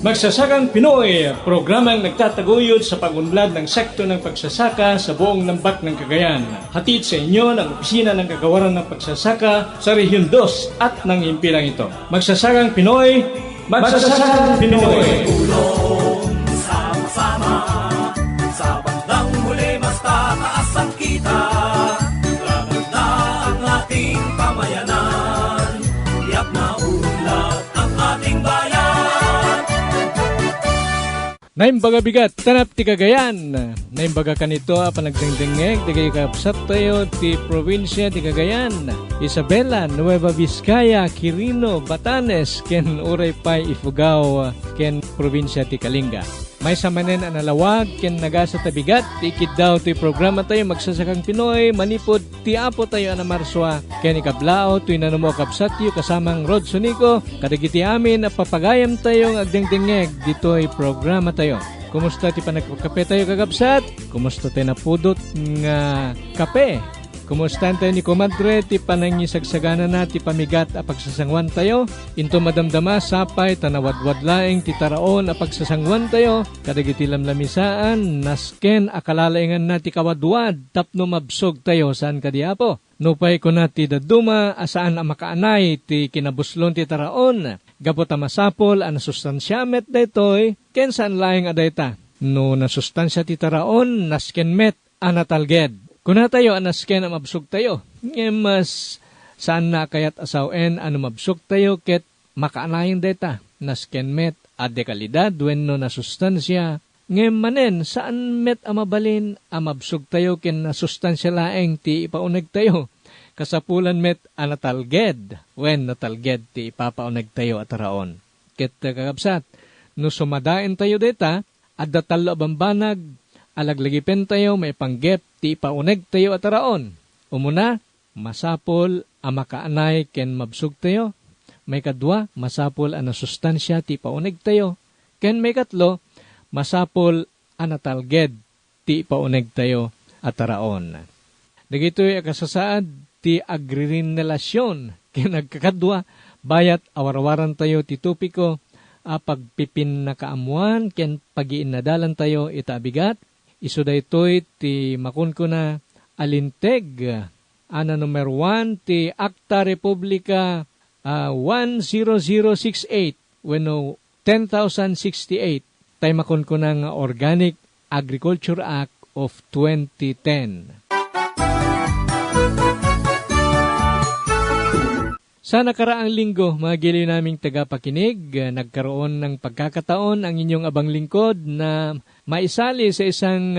Magsasakang Pinoy, programang nagtataguyod sa pagunlad ng sekto ng pagsasaka sa buong lambak ng Cagayan. Hatid sa inyo ng Opisina ng Kagawaran ng Pagsasaka sa Rehiyon 2 at ng himpilang ito. Magsasakang Pinoy, Magsasakang Pinoy. Tulong sama-sama sa bandang huli mas tataas ang kita. Laban na ang ating pamayanan, tiyak na unlad ang ating bayan. Naimbaga bigat, tanap ti Cagayan. Naimbaga kanito, panagdengdengeg, di kayo kapsat tayo, ti probinsya ti Cagayan. Isabela, Nueva Vizcaya, Quirino, Batanes, ken Uray Pay, Ifugao, ken probinsya ti Kalinga. May samanen ang nalawag, ken nagasa tabigat, tikid daw ti programa tayo, Magsasakang Pinoy, manipod ti apo tayo na Marswa, ken ikablao, tuy nanumo kapsat yu, kasamang Rod Sunico, kadagiti amin, papagayam tayong agdengdengeg, dito'y programa tayo. Kumusta ti panagkape tayo kagabsat? Kumusta tayo napudot nga kape? Kumusta tayo ni Comadre, ti panangisagsagana na, ti pamigat a pagsasangwan tayo? Into madamdama, sapay, tanawadwad laeng, ti taraon a pagsasangwan tayo? Kadagiti lamlamisaan, nasken, akalalaingan na ti kawadwad, tapno mabsog tayo, saan kadiapo? Nupay ko na ti daduma, asaan a makaanay, ti kinabuslon ti taraon. Gapot a masapol, a nasustansyamet daytoy, ken saan laeng adayta? No nasustansya ti taraon, nasken met, a natalged. Kuna tayo, anasken ang mabsog tayo. Mas saan na kayat asawen, ano mabsog tayo, ket makaanayin deta. Nasken met, ade kalidad, wenno na sustansya. Manen, saan met amabalin, amabsog tayo, ken na sustansya laeng, ti ipaunag tayo. Kasapulan met, anatalged, wen natalged, ti ipapaunag tayo at araon. Ket kakabsat, no sumadain tayo deta, adda talo abambanag, alaglagipen tayo, may panggep, ti pauneg tayo at araon. Umuna, masapol, amakaanay, ken mabsug tayo. May kadwa, masapol, anasustansya, ti pauneg tayo. Ken may katlo, masapol, anatalged, ti pauneg tayo at araon. Dagito'y akasasaad, ti agrirelasyon, ken nagkakadwa, bayat awarawaran tayo, ti tupiko, pagpipin na kaamuan, ken pagiinadalan tayo, itabigat, iso daytoy ti makunko na alinteg, ana number 1 ti Acta Republica 10068 wenno 10,068 tay makunko na nga Organic Agriculture Act of 2010. Sa nakaraang linggo, mga giliw naming tagapakinig, nagkaroon ng pagkakataon ang inyong abang lingkod na maisali sa isang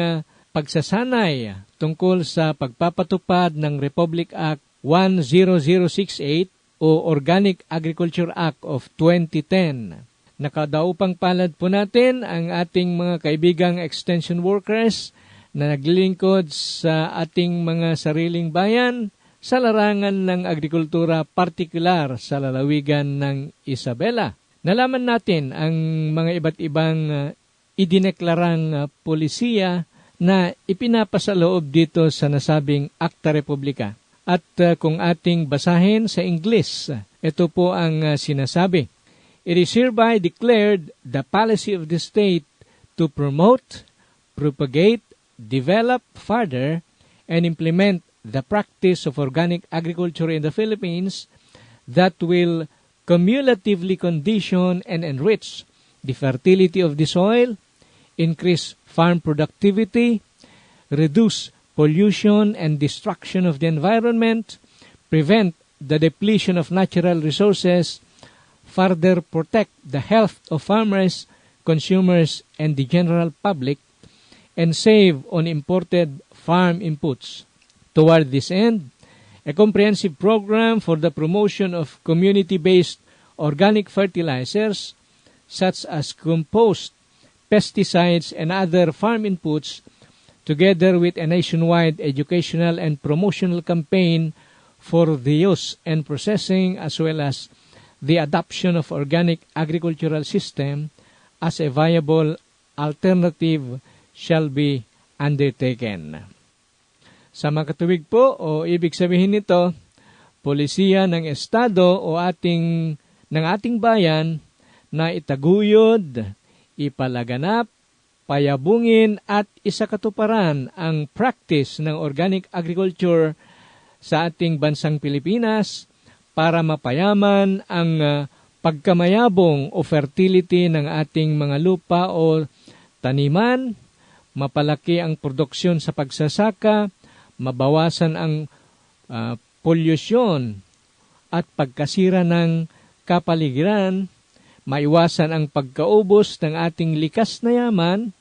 pagsasanay tungkol sa pagpapatupad ng Republic Act 10068 o Organic Agriculture Act of 2010. Nakadaupang palad po natin ang ating mga kaibigang extension workers na naglilingkod sa ating mga sariling bayan sa larangan ng agrikultura, partikular sa lalawigan ng Isabela. Nalaman natin ang mga iba't ibang idineklarang polisiya na ipinapasaloob dito sa nasabing Acta Republica. At kung ating basahin sa Ingles, ito po ang sinasabi. It is hereby declared the policy of the state to promote, propagate, develop further, and implement the practice of organic agriculture in the Philippines that will cumulatively condition and enrich the fertility of the soil, increase farm productivity, reduce pollution and destruction of the environment, prevent the depletion of natural resources, further protect the health of farmers, consumers, and the general public, and save on imported farm inputs. Toward this end, a comprehensive program for the promotion of community-based organic fertilizers, such as compost, pesticides, and other farm inputs, together with a nationwide educational and promotional campaign for the use and processing as well as the adoption of organic agricultural system as a viable alternative shall be undertaken. Sa mga katuwig po, o ibig sabihin nito, polisiya ng Estado o ng ating bayan na itaguyod, ipalaganap, payabungin at isakatuparan ang practice ng organic agriculture sa ating bansang Pilipinas para mapayaman ang pagkamayabong o fertility ng ating mga lupa o taniman, mapalaki ang produksyon sa pagsasaka, mabawasan ang polusyon at pagkasira ng kapaligiran, maiwasan ang pagkaubos ng ating likas na yaman,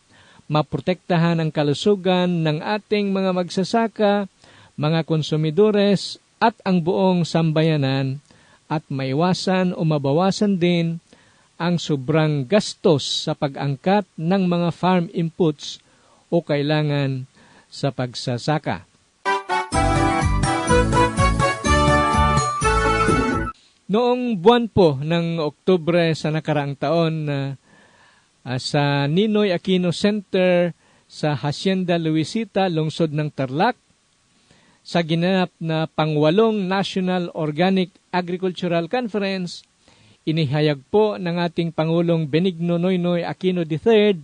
maprotektahan ang kalusugan ng ating mga magsasaka, mga konsumidores at ang buong sambayanan, at maiwasan o mabawasan din ang sobrang gastos sa pag-angkat ng mga farm inputs o kailangan sa pagsasaka. Noong buwan po ng Oktubre sa nakaraang taon, sa Ninoy Aquino Center sa Hacienda Luisita, lungsod ng Tarlac, sa ginanap na pangwalong National Organic Agricultural Conference, inihayag po ng ating Pangulong Benigno Noynoy Aquino III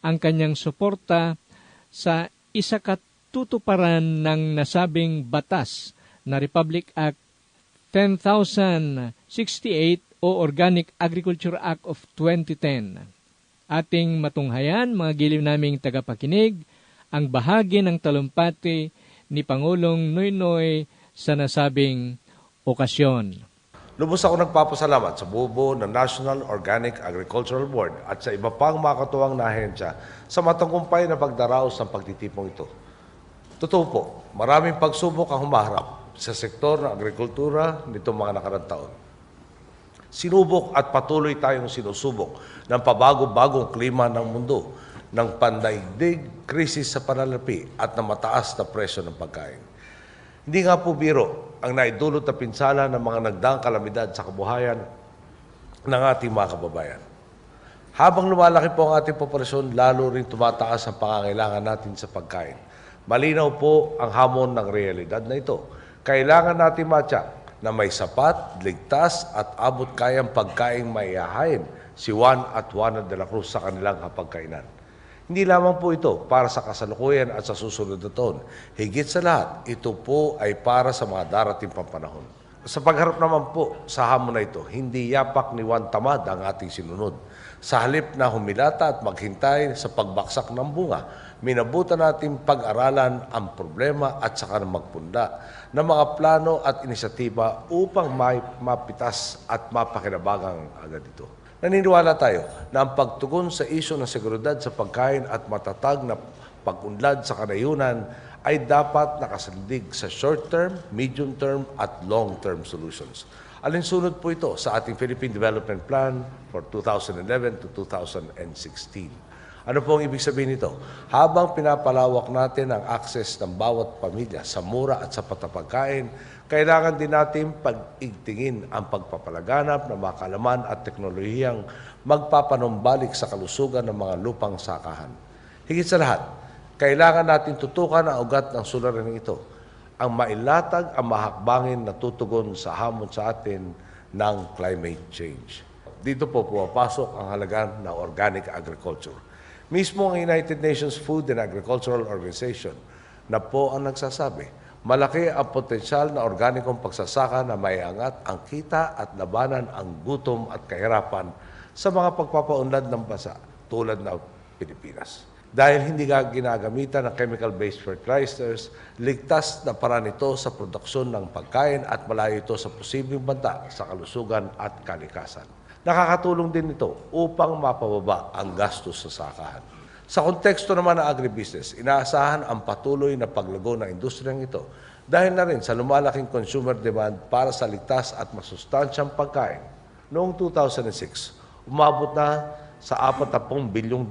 ang kanyang suporta sa isakatutuparan ng nasabing batas na Republic Act 10,068 o Organic Agriculture Act of 2010. Ating matunghayan, mga giliw naming tagapakinig, ang bahagi ng talumpati ni Pangulong Noynoy sa nasabing okasyon. Lubos ako nagpapasalamat sa buo ng National Organic Agricultural Board at sa iba pang makatuwang na ahensya sa matagumpay na pagdaraos ng pagtitipong ito. Totoo po, maraming pagsubok ang humaharap sa sektor ng agrikultura nitong mga nakarang taon. Sinubok at patuloy tayong sinusubok ng pabago-bagong klima ng mundo, ng pandaigdig, krisis sa pananalapi at ng mataas na presyo ng pagkain. Hindi nga po biro ang naidulot na pinsala ng mga nagdaang kalamidad sa kabuhayan ng ating mga kababayan. Habang lumalaki po ang ating populasyon, lalo rin tumataas ang pangangailangan natin sa pagkain. Malinaw po ang hamon ng realidad na ito. Kailangan natin matyak na may sapat, ligtas at abot kayang pagkaing maihahain si Juan at Juana de la Cruz sa kanilang hapagkainan. Hindi lamang po ito para sa kasalukuyan at sa susunod na taon. Higit sa lahat, ito po ay para sa mga darating pampanahon. Sa pagharap naman po sa hamon na ito, hindi yapak ni Juan Tamad ang ating sinunod. Sa halip na humilata at maghintay sa pagbaksak ng bunga, minabutan natin pag-aralan ang problema at saka magpunda ng mga plano at inisyatiba upang mapitas at mapakinabangang agad ito. Naniniwala tayo na ang pagtugon sa isyu ng seguridad sa pagkain at matatag na pag-unlad sa kanayunan ay dapat nakasalig sa short-term, medium-term at long-term solutions. Alinsunod po ito sa ating Philippine Development Plan for 2011 to 2016. Ano po ang ibig sabihin nito? Habang pinapalawak natin ang access ng bawat pamilya sa mura at sapat na pagkain, kailangan din natin pag-igtingin ang pagpapalaganap ng mga kaalaman at teknolohiyang magpapanumbalik sa kalusugan ng mga lupang sakahan. Higit sa lahat, kailangan natin tutukan ang ugat ng suliraning ito, ang mailatag ang mahakbangin na tutugon sa hamon sa atin ng climate change. Dito po pumapasok ang halaga ng organic agriculture. Mismo ang United Nations Food and Agricultural Organization na po ang nagsasabi, malaki ang potensyal na organikong pagsasaka na maiangat ang kita at labanan ang gutom at kahirapan sa mga pagpapaunlad ng bansa tulad ng Pilipinas. Dahil hindi ginagamitan ng chemical-based fertilizers, ligtas na paraan ito sa produksyon ng pagkain at malayo ito sa posibleng banta sa kalusugan at kalikasan. Nakakatulong din ito upang mapababa ang gastos sa sakahan. Sa konteksto naman ng agribusiness, inaasahan ang patuloy na paglago ng industriyang ito dahil na rin sa lumalaking consumer demand para sa ligtas at masustansyang pagkain. Noong 2006, umabot na sa $40 bilyong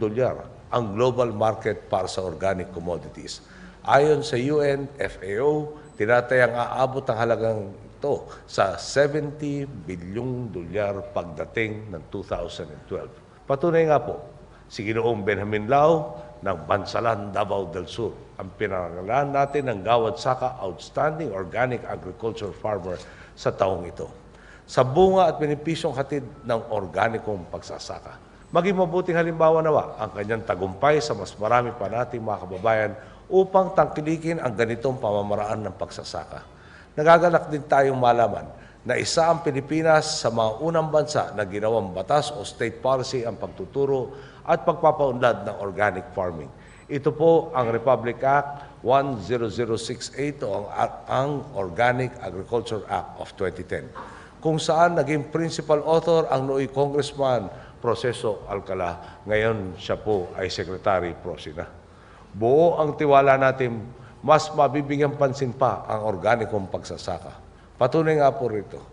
ang global market para sa organic commodities. Ayon sa UN, FAO, tinatayang aabot ang halagang ito sa $70 bilyong pagdating ng 2012. Patunay nga po, si Ginoong Benjamin Lao ng Bansalan, Davao del Sur, ang pinangalan natin ng Gawad Saka Outstanding Organic Agriculture Farmer sa taong ito. sa bunga at benepisyong hatid ng organikong pagsasaka. Maging mabuting halimbawa nawa ang kanyang tagumpay sa mas marami pa nating mga kababayan upang tangkilikin ang ganitong pamamaraan ng pagsasaka. Nagagalak din tayong malaman na isa ang Pilipinas sa mga unang bansa na ginawang batas o state policy ang pagtuturo at pagpapaunlad ng organic farming. Ito po ang Republic Act 10068 o ang Organic Agriculture Act of 2010, kung saan naging principal author ang nooy Congressman Proceso Alcala. Ngayon siya po ay Secretary Pro Sina. Buo ang tiwala natin, mas mabibigyan pansin pa ang organikong pagsasaka. Patunay nga po rito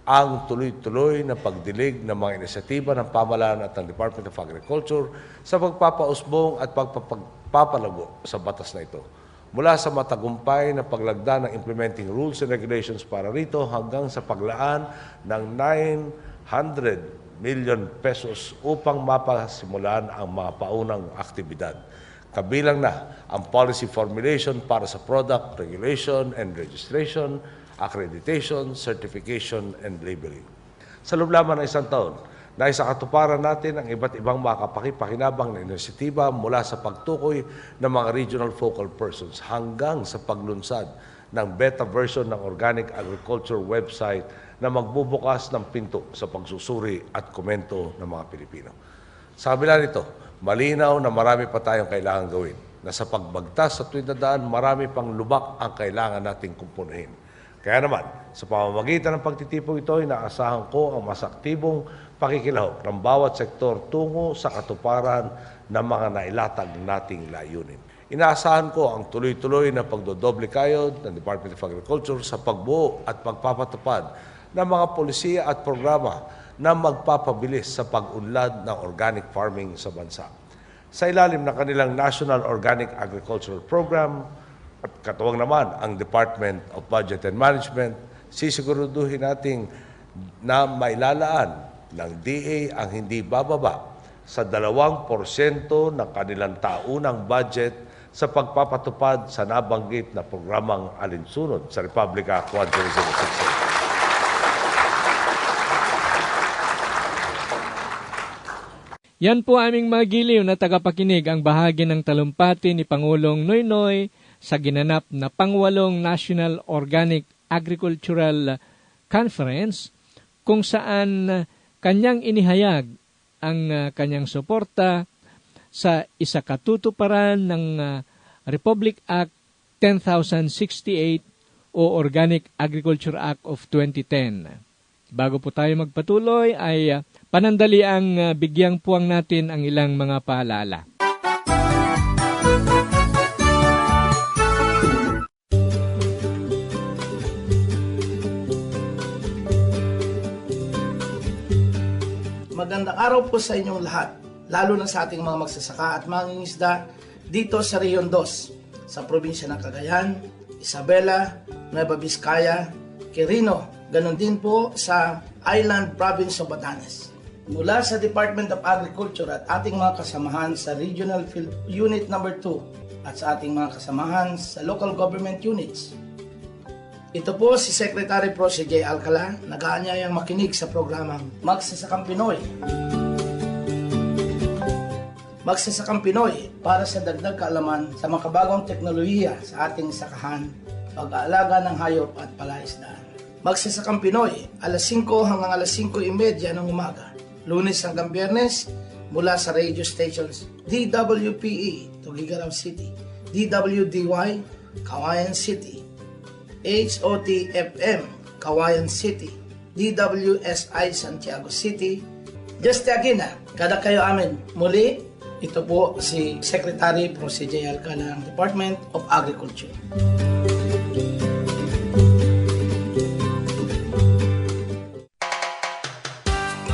ang tuloy-tuloy na pagdilig ng mga inisyatiba ng pamahalaan at ng Department of Agriculture sa pagpapausbong at pagpapalago sa batas na ito. Mula sa matagumpay na paglagda ng implementing rules and regulations para rito hanggang sa paglaan ng 900 million pesos upang mapasimulan ang mga paunang aktibidad. Kabilang na ang policy formulation para sa product regulation and registration, accreditation, certification, and labeling. Sa loob lamang ng isang taon, naisakatuparan natin ang iba't ibang makapakipakinabang na inisyatiba mula sa pagtukoy ng mga regional focal persons hanggang sa paglunsad ng beta version ng Organic Agriculture website na magbubukas ng pinto sa pagsusuri at komento ng mga Pilipino. Sa kabila nito, malinaw na marami pa tayong kailangan gawin, na sa pagbagtas sa tuwid na daan, marami pang lubak ang kailangan nating kumpunuhin. Kaya naman, sa pamamagitan ng pagtitipong ito, inaasahan ko ang mas aktibong pakikilahok ng bawat sektor tungo sa katuparan ng mga nailatag nating layunin. Inaasahan ko ang tuloy-tuloy na pagdodoble kayod ng Department of Agriculture sa pagbuo at pagpapatupad ng mga polisiya at programa na magpapabilis sa pag-unlad ng organic farming sa bansa. Sa ilalim ng kanilang National Organic Agricultural Program, at katuwang naman ang Department of Budget and Management, sisiguraduhin natin na mailalaan ng DA ang hindi bababa sa 2% ng kanilang taunang budget sa pagpapatupad sa nabanggit na programang alinsunod sa Republic Act 10068. Yan po aming magiliw na tagapakinig ang bahagi ng talumpati ni Pangulong Noynoy sa ginanap na pangwalong National Organic Agricultural Conference, kung saan kanyang inihayag ang kanyang suporta sa isakatutuparan ng Republic Act 10,068 o Organic Agriculture Act of 2010. Bago po tayo magpatuloy ay panandali ang bigyang puwang natin ang ilang mga paalala. Magandang araw po sa inyong lahat, lalo na sa ating mga magsasaka at mangingisda dito sa Region 2, sa probinsya ng Cagayan, Isabela, Nueva Vizcaya, Quirino, ganon din po sa Island Province of Batanes. Mula sa Department of Agriculture at ating mga kasamahan sa Regional Field Unit No. 2 at sa ating mga kasamahan sa Local Government Units. Ito po si Secretary Pro J. Alcala, nag-aanyayang makinig sa programang Magsasakang Pinoy. Magsasakang Pinoy para sa dagdag kaalaman sa makabagong teknolohiya sa ating sakahan, pag-aalaga ng hayop at palaisdaan. Magsasakang Pinoy, alas 5 hanggang alas 5:30 ng umaga, Lunes hanggang Biyernes, mula sa radio stations DWPE, Tuguegarao City, DWDY, Kawayan City, HOTFM, Kawayan City, DWSI, Santiago City. Just Agina, kada kayo amin. Muli, ito po si Secretary Pro J. Alcala ng Department of Agriculture.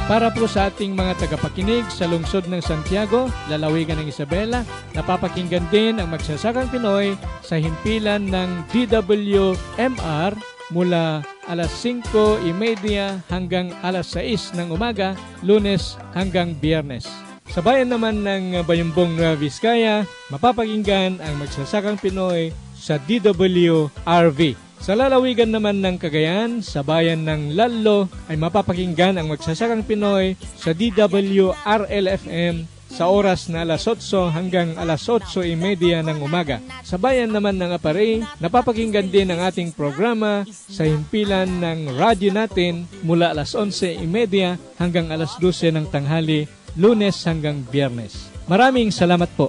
Para po sa ating mga tagapakinig sa lungsod ng Santiago, lalawigan ng Isabela, napapakinggan din ang Magsasakang Pinoy sa himpilan ng DWMR mula alas 5:30 hanggang alas 6 ng umaga, Lunes hanggang Biyernes. Sa bayan naman ng Bayumbong Nueva Vizcaya, mapapakinggan ang Magsasakang Pinoy sa DWRV Sa lalawigan naman ng Cagayan, sa bayan ng Lallo, ay mapapakinggan ang Magsasakang Pinoy sa DWRL-FM sa oras na alas 8 hanggang alas 8:30 ng umaga. Sa bayan naman ng Aparay, napapakinggan din ang ating programa sa himpilan ng radyo natin mula alas 11:30 hanggang alas 12 ng tanghali, Lunes hanggang Biyernes. Maraming salamat po.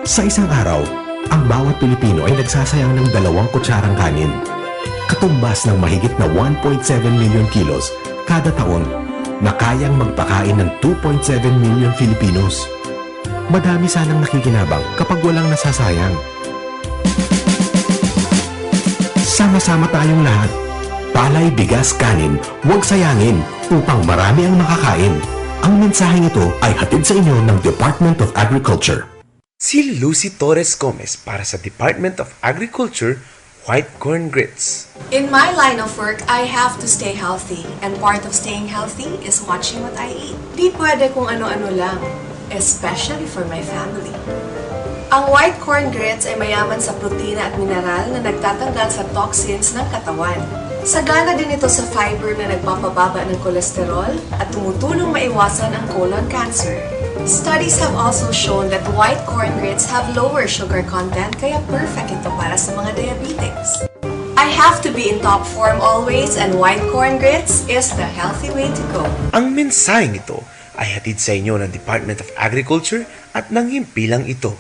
Sa isang araw, ang bawat Pilipino ay nagsasayang ng 2 kutsarang kanin. Katumbas ng mahigit na 1.7 million kilos kada taon na kayang magpakain ng 2.7 million Filipinos. Madami sanang nakikinabang kapag walang nasasayang. Sama-sama tayong lahat. Palay, bigas, kanin, huwag sayangin upang marami ang makakain. Ang mensaheng ito ay hatid sa inyo ng Department of Agriculture. Si Lucy Torres Gomez para sa Department of Agriculture, White Corn Grits. In my line of work, I have to stay healthy. And part of staying healthy is watching what I eat. Di pwede kung ano-ano lang, especially for my family. Ang white corn grits ay mayaman sa protina at mineral na nagtatanggal sa toxins ng katawan. Sagana din ito sa fiber na nagpapababa ng kolesterol at tumutulong maiwasan ang colon cancer. Studies have also shown that white corn grits have lower sugar content kaya perfect ito para sa mga diabetics. I have to be in top form always and white corn grits is the healthy way to go. Ang mensaheng ito ay hatid sa inyo ng Department of Agriculture at ng himpilang ito.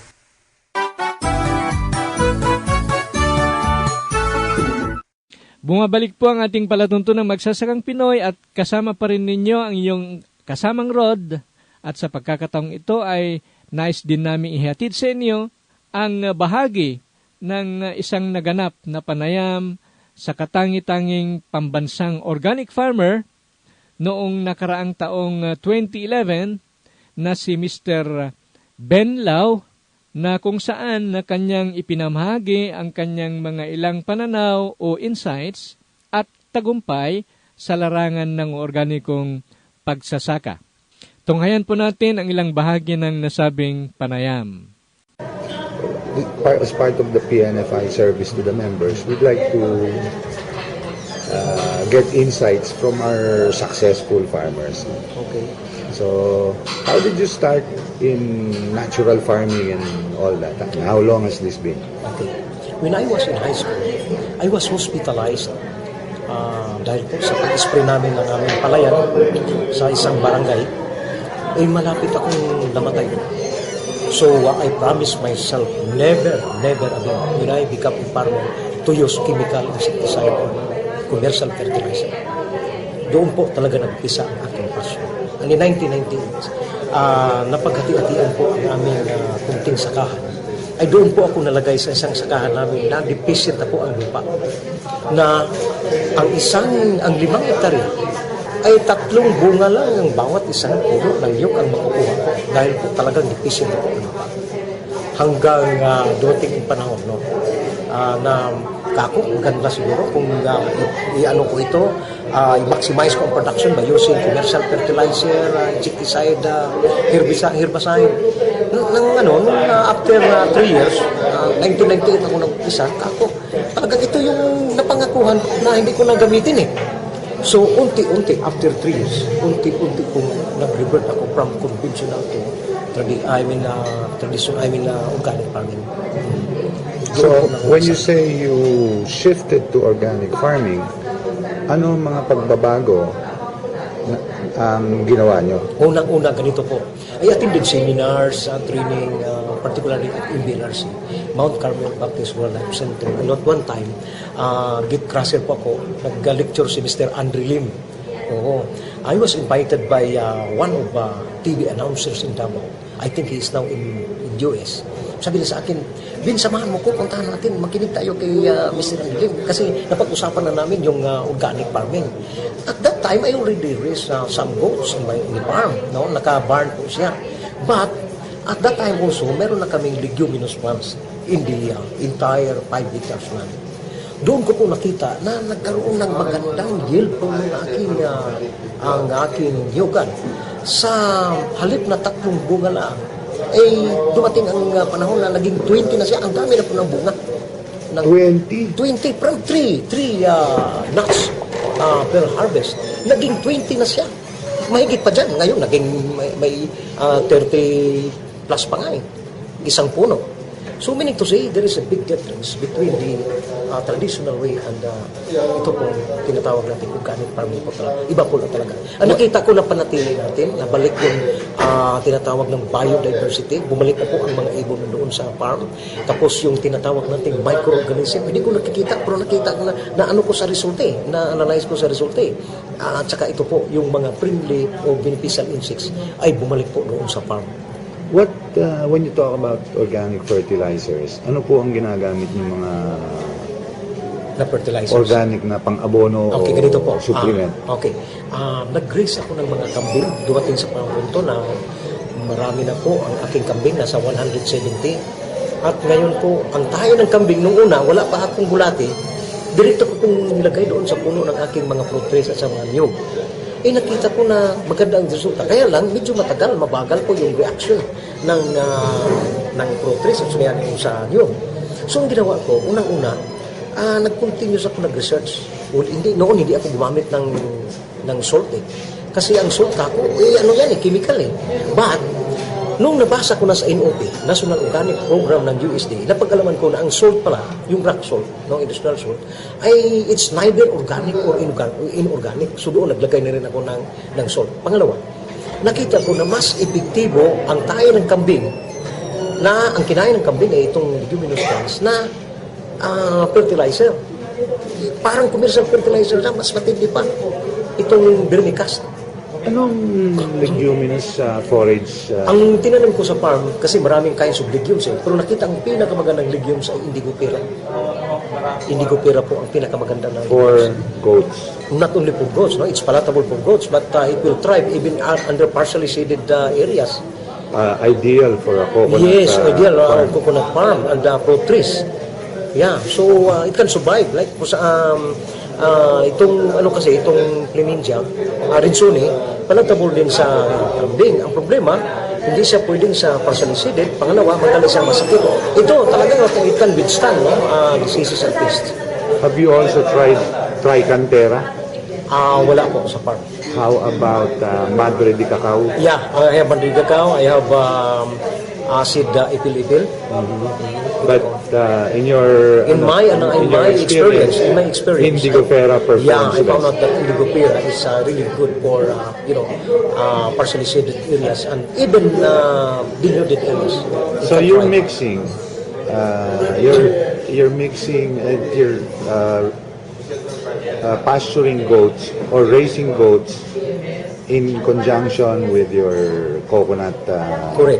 Bumabalik po ang ating palatuntunang Magsasakang Pinoy at kasama pa rin ninyo ang iyong kasamang Rod. At sa pagkakataong ito ay nais din namin ihatid sa inyo ang bahagi ng isang naganap na panayam sa katangi-tanging pambansang organic farmer noong nakaraang taong 2011 na si Mr. Ben Lau, na kung saan na kanyang ipinamahagi ang kanyang mga ilang pananaw o insights at tagumpay sa larangan ng organikong pagsasaka. Tunghayan po natin ang ilang bahagi ng nasabing panayam. As part of the PNFI service to the members, we'd like to get insights from our successful farmers. Okay. So, how did you start in natural farming and all that? How long has this been? Okay. When I was in high school, I was hospitalized dahil po sa pag-spray namin ng aming palayan sa isang barangay, ay malapit akong namatay. So, I promised myself never again when I become a farmer to use chemical insecticide or commercial fertilizer. Doon po talaga nag-isa ang aking passion. And in 1998, napaghati-hatian po ang aming kunting sakahan. Ay doon po ako nalagay sa isang sakahan namin na deficient na po ang lupa. Na ang 5 hektarya ay 3 bunga lang ang bawat isang puno ng niyog ang makukuha ko dahil po talagang deficient na po ang lupa. Hanggang dumating ang panahon na kako, maganda siguro kung i-ano ko ito, i-maximize ko ang production by using commercial fertilizer, insecticide, herbicide. After 3 years, 1998 ako nag-isa, kako, talagang ito yung napangakuhan na hindi ko nagamitin eh. So, unti-unti, after 3 years, unti-unti kong nag-revert ako from conventional to organic farming. So, when you say you shifted to organic farming, ano mga pagbabago ang ginawa nyo? Unang-una, ganito po. I attended seminars, training, particularly at MBLRC, Mount Carmel Baptist World Life Center. And at one time, gift crusher po ako, nag-lecture si Mr. Andre Lim. I was invited by one of TV announcers in Davao. I think he is now in US. Sabi niya sa akin, Bin, samahan mo ko, puntahan natin, makinig tayo kay Mr. Andre Lim. Kasi napag-usapan na namin yung organic farming. At that time, I already raised some goats in the farm. No? Naka-barn po siya. But, at that time also, meron na kaming leguminous plants in the entire 5 hectares land. Doon ko po nakita na nagkaroon ng magandang yield po ng aking niyugan. Sa halip na 3 bunga lang, dumating ang panahon na naging 20 na siya. Ang dami na po ng bunga. 20? 20 from 3 nuts per harvest. Naging 20 na siya. Mahigit pa dyan. Ngayon, naging may 30 plus pa nga eh. Isang puno. So meaning to say, there is a big difference between the traditional way and ito po tinatawag natin organic farming po talaga. Iba po na talaga. Ang nakita ko na panatili natin, nabalik yung tinatawag ng biodiversity, bumalik na po ang mga ibon doon sa farm. Tapos yung tinatawag natin microorganism, hindi ko nakikita, pero nakita ko na ano ko sa resulta eh, na-analyze ko sa resulta eh. At saka ito po, yung mga friendly o beneficial insects ay bumalik po doon sa farm. What, when you talk about organic fertilizers, ano po ang ginagamit ng mga na fertilizers? Organic na pang-abono okay, ganito po. o supplement? Okay. Nag-graze ako ng mga kambing. Dumating sa punto na marami na po ang aking kambing, nasa 170. At ngayon po, ang tayo ng kambing, nung una, wala pa akong bulati, direkto ko pong nilagay doon sa puno ng aking mga fruit trees at sa mga niyog. Nakita ko na maganda ang resulta. Kaya lang, medyo matagal, mabagal po yung reaction ng fruit trees at sa niyog. So, ang ginawa ko, unang-una, nag-continuous ako nag-research. Well, noon hindi ako gumamit ng salt eh. Kasi ang salt ako, ano yan eh, chemical eh. But, nung nabasa ko na sa NOP, National Organic Program ng USDA, napag-alaman ko na ang salt pala, yung rock salt, industrial salt, ay it's neither organic or inorganic. So doon naglagay na rin ako ng salt. Pangalawa, nakita ko na mas epektibo ang tayo ng kambing, na ang kinain ng kambing ay itong leguminous plants na fertilizer. Parang commercial fertilizer na, mas matindi pa. Itong vermicast. Anong leguminous forage? Ang tinanim ko sa farm, kasi maraming kinds of legumes eh, pero nakita ang pinakamagandang legumes ay indigo pera. Indigo pera po ang pinakamaganda na for goats. Not only for goats, no? It's palatable for goats, but it will thrive even under partially shaded areas. Ideal for a coconut yes, ideal farm. Coconut farm and fruit trees. Yeah, so it can survive like sa itong Clementia, Rinsoni, palatable din sa kambing. Ang problema, hindi siya pwedeng sa partially seeded. Pangalawa, madali siyang masakit. Ito talaga it can withstand diseases and pests. Have you also tried Tricantera? Wala po sa farm. How about Madre de Cacao? Yeah, I have Madre de Cacao. I have acid ipil-ipil. But in my experience, Indigo Pera performs yeah, I found best. out that Indigo Pera is really good for partially shaded areas and even denuded areas. So you're mixing, you're mixing your pasturing goats or raising goats in conjunction with your coconut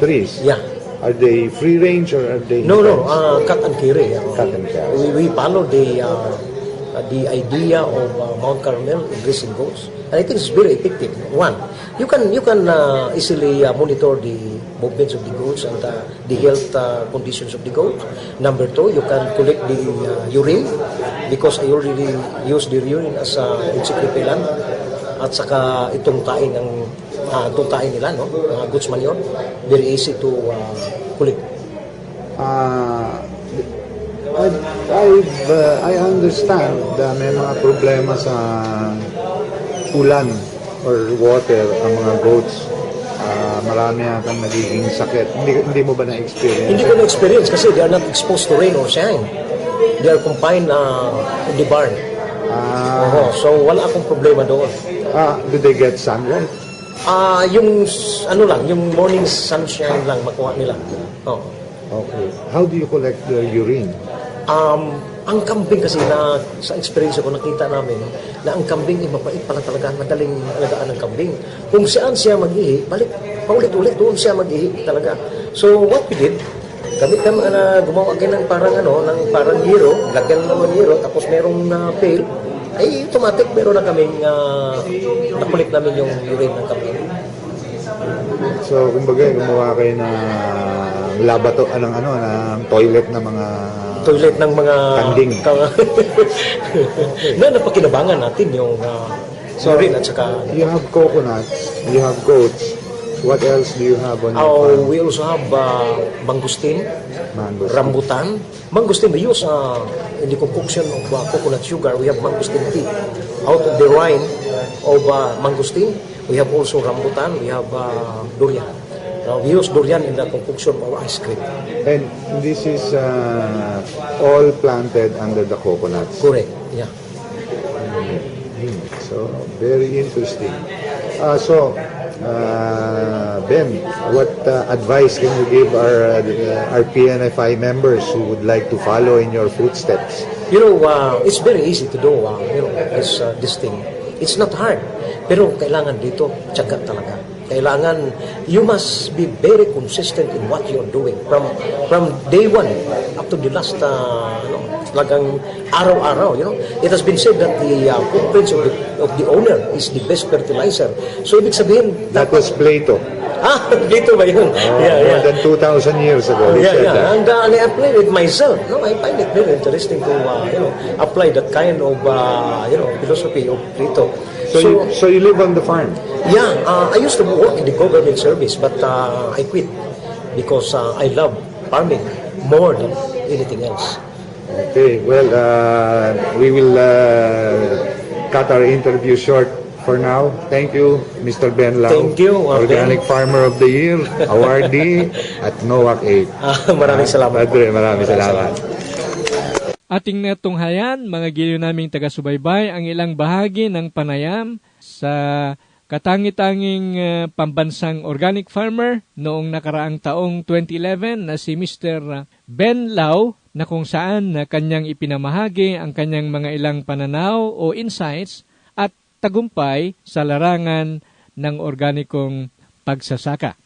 trees. Yeah. Are they free range or are they? No, cut and carry. Cut and carry. We follow the idea of Mount Carmel in raising goats, and I think it's very effective. One, you can easily monitor the movements of the goats and the health conditions of the goat. Number two, you can collect the urine because I already use the urine as insect repellent. At saka itong tain nila, no? Goat's manure, very easy to collect. I understand na may mga problema sa ulan or water ang mga goats. Marami atang nagiging sakit. Hindi mo ba na-experience? Hindi ko na-experience kasi they are not exposed to rain or shine. They are confined in the barn. So wala akong problema doon. Do they get sunlight? Yung morning sunshine lang makuha nila. Okay. How do you collect the urine? Ang kambing kasi na sa experience ko nakita namin na ang kambing ay mabait pala talaga, madaling alagaan ng kambing. Kung saan siya mag-ihi, paulit-ulit doon siya mag-ihi talaga. So what we did, gumawa kayo ng parang hero, lagyan naman hero, tapos merong pail, ay automatic meron na kaming nakulik namin yung urine ng kambing. So kumbaga gumawa kayo na labato ng toilet ng mga kanding. Na napakinabangan natin yung urine at saka you have coconuts, you have goats, What else do you have on your Oh, farm? we also have mangosteen, Mangoes. rambutan. Mangosteen, we use in the concoction of coconut sugar, we have mangosteen tea. Out of the rind of mangosteen, we have also rambutan, we have durian. We use durian in the concoction of ice cream. And this is all planted under the coconuts. Correct, yeah. So, very interesting. Ben, what advice can you give our PNFI members who would like to follow in your footsteps? You know, it's very easy to do, this thing. It's not hard. Pero kailangan dito, tiyaga talaga. Kailangan, you must be very consistent in what you're doing. From day one up to the last, talagang araw-araw, It has been said that the footprints of the owner is the best fertilizer. So, ibig sabihin, That was Plato. dito ba yun? More than 2,000 years ago, he said that. And I apply it myself. I find it very interesting to, apply that kind of, philosophy of Plato. So you live on the farm? Yeah, I used to work in the government service, but I quit because I love farming more than anything else. Okay, well, we will cut our interview short for now. Thank you, Mr. Ben Lau. Thank you, Organic Farmer of the Year, awardee at NOAC 8. Maraming salamat. Padre, maraming salamat. Ating natunghayan, mga giliw naming taga-subaybay, ang ilang bahagi ng panayam sa katangi-tanging pambansang organic farmer noong nakaraang taong 2011 na si Mr. Ben Lau, na kung saan kanyang ipinamahagi ang kanyang mga ilang pananaw o insights at tagumpay sa larangan ng organikong pagsasaka.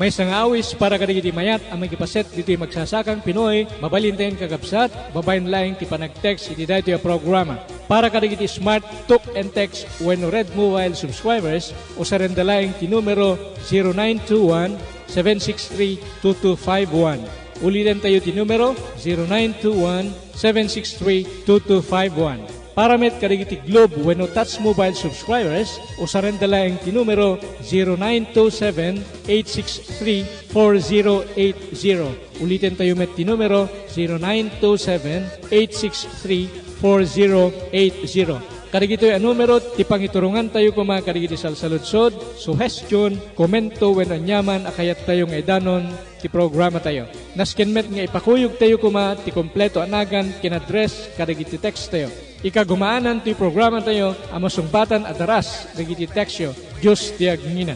May sangawis para kadigiti mayat ang may kipaset dito magsasakang Pinoy, mabalintayin kagabsat, babayin laing ti panag-text iti dito yung programa. Para kadigiti smart talk and text when red mobile subscribers o sa rendalaing ti numero 0921-763-2251. Ulitin tayo ti numero 0921-763-2251. Para met kadigiti Globe when no touch mobile subscribers o sa rendalaing ti numero 0927-863-4080. Ulitin tayo met ti numero 0927-863-4080. Kadigito yung numero, tipang iturungan tayo kuma kadigiti salsaludsod, suggestion, komento, when anyaman, akayat tayong edanon, ti programa tayo. Naskenmet nga ipakuyog tayo kuma, ti kompleto anagan, kinadress, kadigiti text tayo. Ikagumaanan ti programa tayo, amasumbatan at daras, kadigiti textyo, Diyos ti agngina.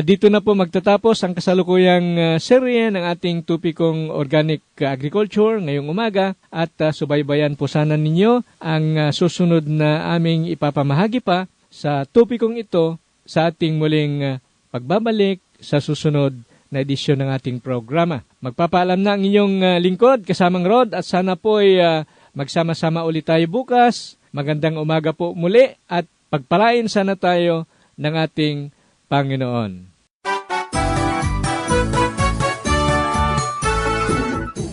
Dito na po magtatapos ang kasalukuyang serye ng ating tupikong organic agriculture ngayong umaga at subaybayan po sana ninyo ang susunod na aming ipapamahagi pa sa tupikong ito sa ating muling pagbabalik sa susunod na edisyon ng ating programa. Magpapaalam na ang inyong lingkod, kasamang Rod, at sana po ay magsama-sama ulit tayo bukas. Magandang umaga po muli at pagpalain sana tayo ng ating Panginoon.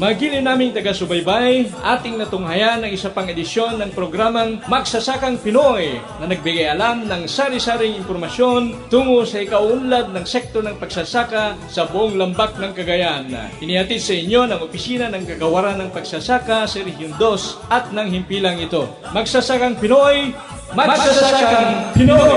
Magiging naming taga-subaybay, ating natunghayan ng isa pang edisyon ng programang Magsasakang Pinoy na nagbigay alam ng sari-saring impormasyon tungo sa ikaunlad ng sektor ng pagsasaka sa buong lambak ng Cagayan. Inihatid sa inyo ng Opisina ng Kagawaran ng Pagsasaka sa Region 2 at ng himpilang ito. Magsasakang Pinoy, Magsasakang Pinoy!